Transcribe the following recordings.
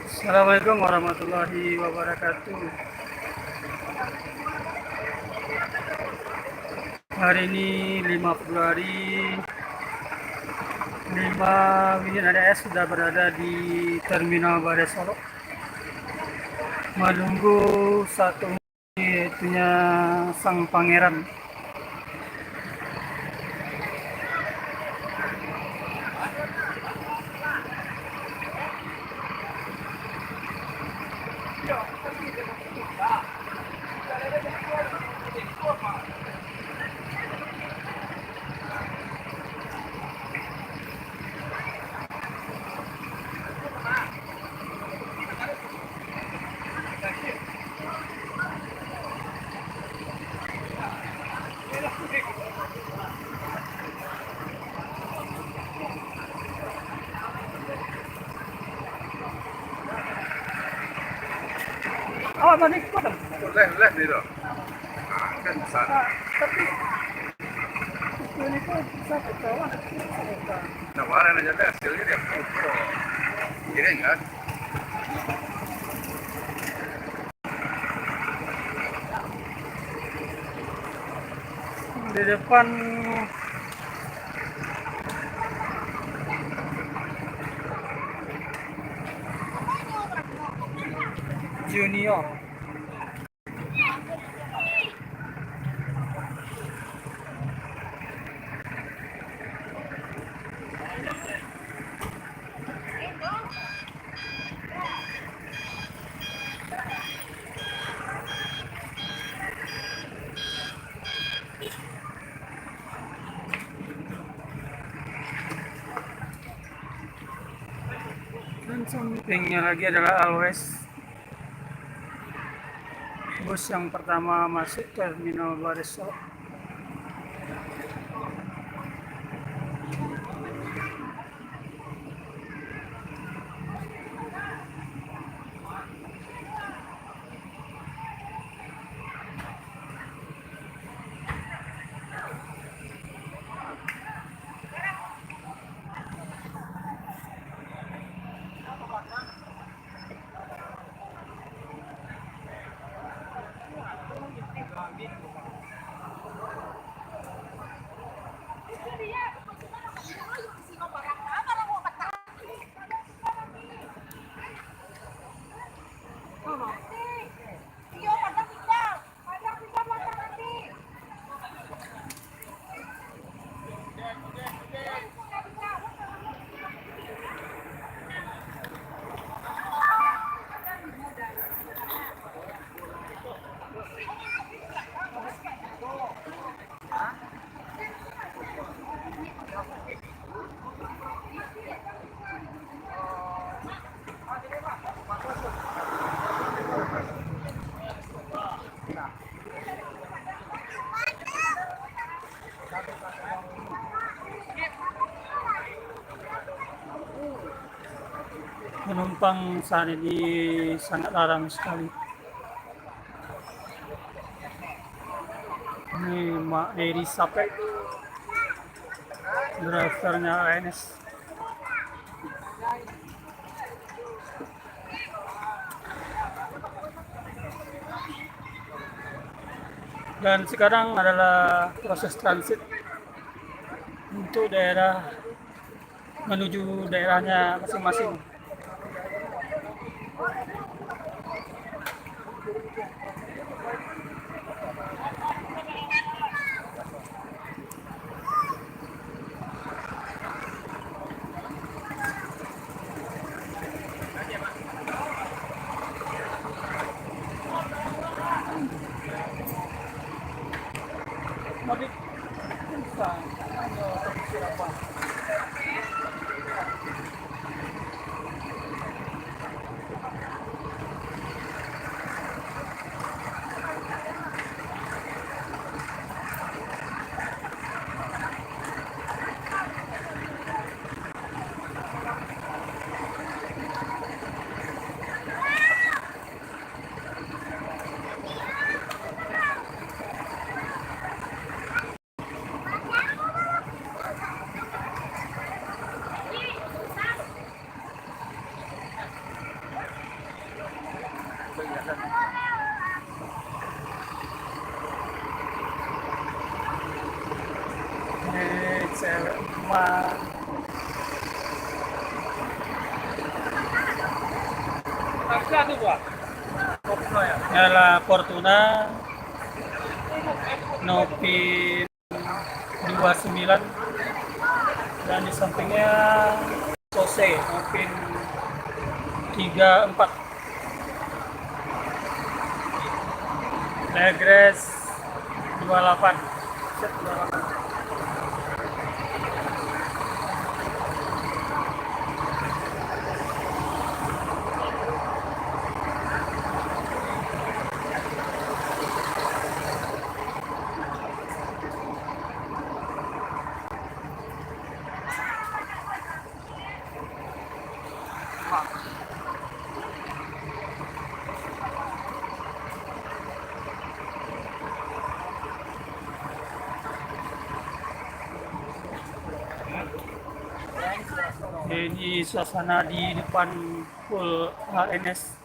Assalamualaikum warahmatullahi wabarakatuh. Hari ini 5 Februari 5 Wijen ADS sudah berada di Terminal Badai Solo menunggu satu yaitunya Sang Pangeran. Oh, tadi kota. Boleh nih, kan bisa. Tapi ini kok bisa ketahuan. Nawaran aja deh, hasilnya dia. Kirim kan? Di depan Junior. Dan sampingnya lagi adalah Always. Bus yang pertama masuk Terminal Badai Solo. Penumpang saat ini sangat larang sekali. Ini Mak Eri Sape, drivernya ANS. Dan sekarang adalah proses transit untuk daerah menuju daerahnya masing-masing. Modik bisa sana. Ini cewek emak. Apa tuh, Pak? Nyala Fortuna Novin 29 dan di sampingnya Sose Novin 34 Legres 28 set 28. Ini suasana di depan full HNS.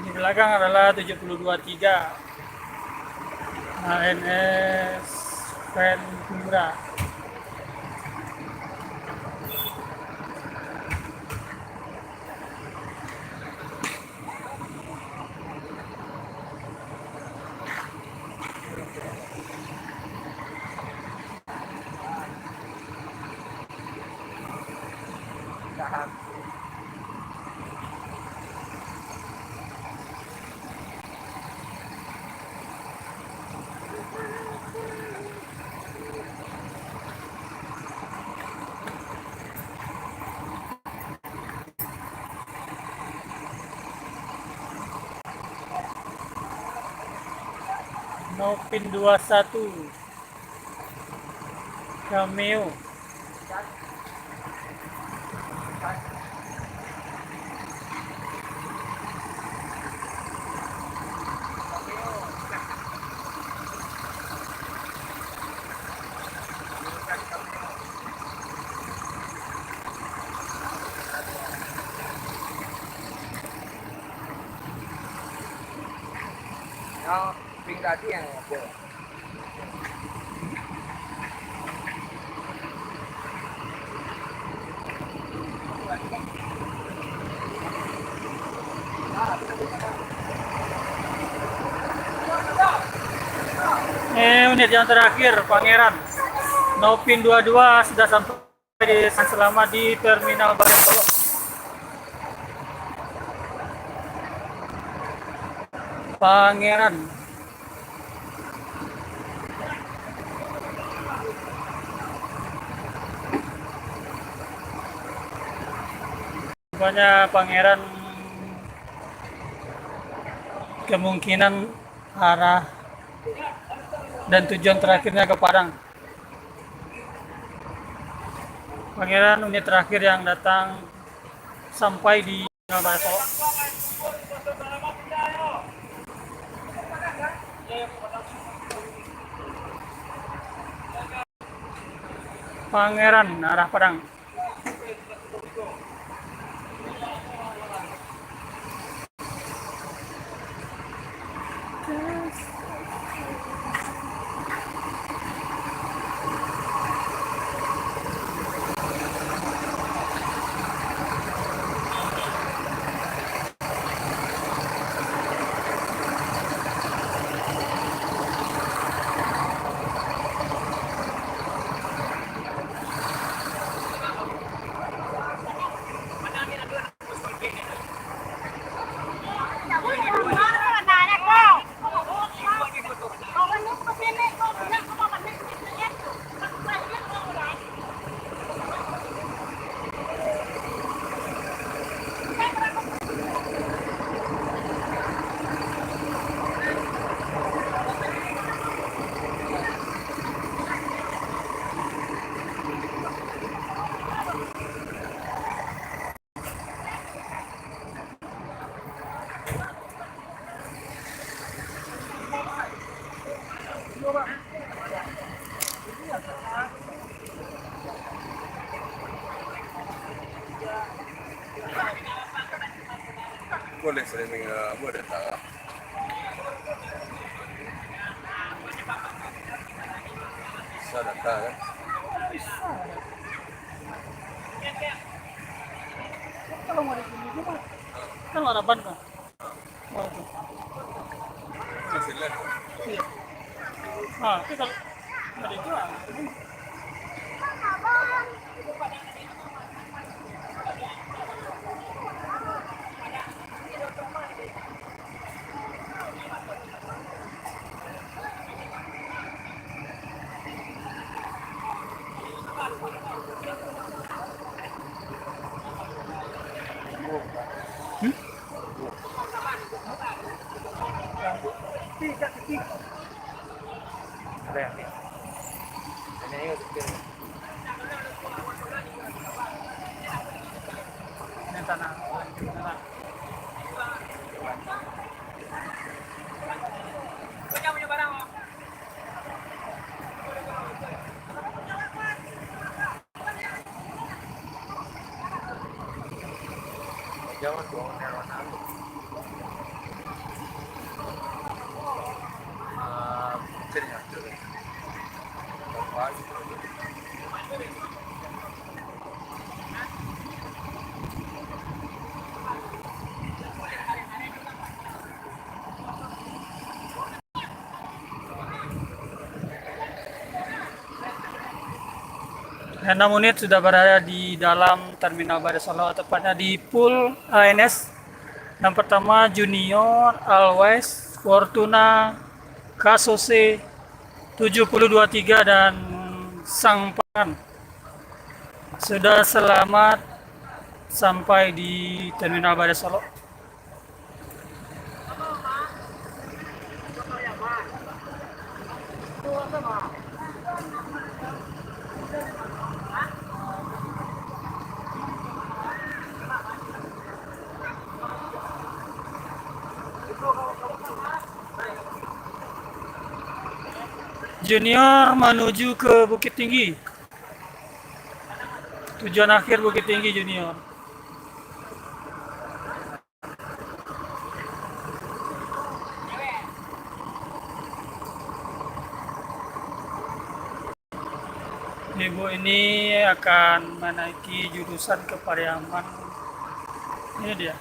Di belakang adalah 723 HNS Ventura. Novin 21 Cameo. Yang pink tadi yang ada. Unit yang terakhir Pangeran Nopin 22 sudah sampai di selamat di Terminal Baru Solo. Pangeran. Rupanya Pangeran kemungkinan arah dan tujuan terakhirnya ke Padang. Pangeran unit terakhir yang datang sampai di Baru Solo. Pangeran arah Padang. Boleh streaming boleh tak? Bisa data kan? Kalau mau di sini juga, kan harapan kan? Masih lihat. Iya. Nah, itu kalau nggak dijual. Ada yang ini. Ini Ini tanah. jangan buang warna itu. Cirinya ciri. Apa gitu? Enam unit sudah berada di dalam Terminal Baru Solo, tepatnya di pool ANS. Yang pertama Junior, Always, Fortuna, Kasose, 7023 dan Sang Pangan. Sudah selamat sampai di Terminal Baru Solo. Junior menuju ke Bukit Tinggi. Tujuan akhir Bukit Tinggi Junior. Ibu ini akan menaiki jurusan ke Pariaman. Ini dia.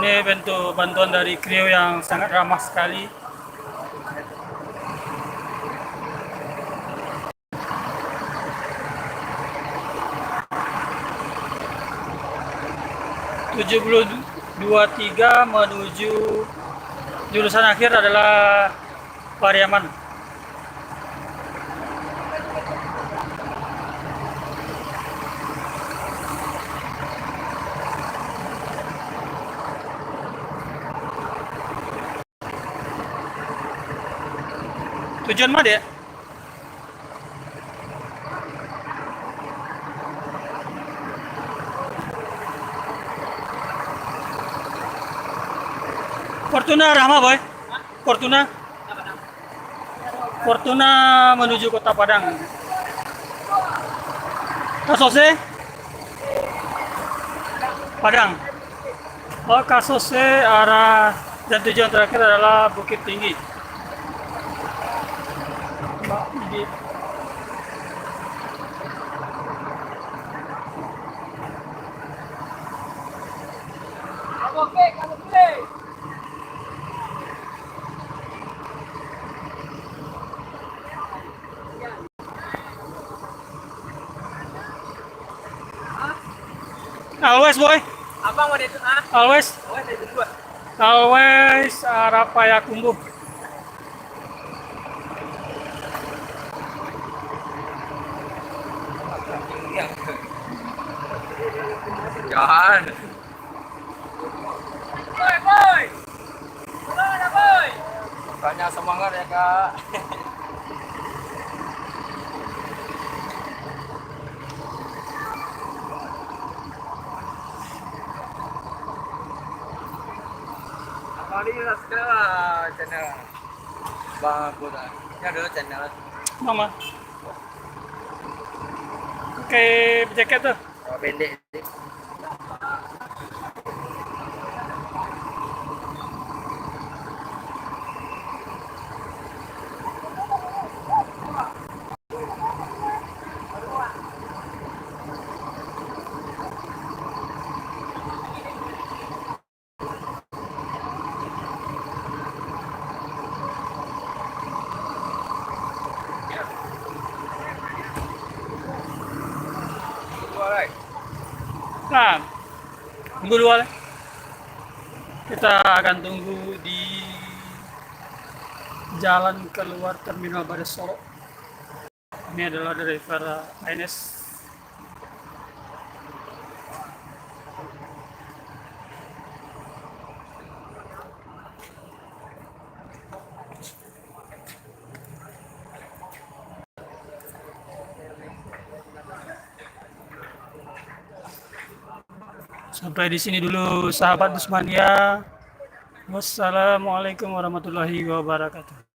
Ini bentuk bantuan dari Krio yang sangat ramah sekali. (72.3) menuju jurusan akhir adalah Pariaman. Tujuan mana ya? Fortuna Rahma, boy. Fortuna. Fortuna menuju Kota Padang. Kasose? Padang. Oh, Kasose arah dan tujuan terakhir adalah Bukit Tinggi. Di Always, boy. Abang mau itu ah? Always. Oh, itu dua. Always arah Payakumbuh. Jangan. Boy. Mana boy? Makanya semangat ya, Kak. Kali sekarang channel Bang aku dah. Yang dulu channel Mama. Pakai jaket tuh. pendek. Nah, tunggu dulu lah. Kita akan tunggu di jalan keluar Terminal Bares Solo. Ini adalah driver ANS. Sampai di sini dulu sahabat Dusmania. Wassalamualaikum warahmatullahi wabarakatuh.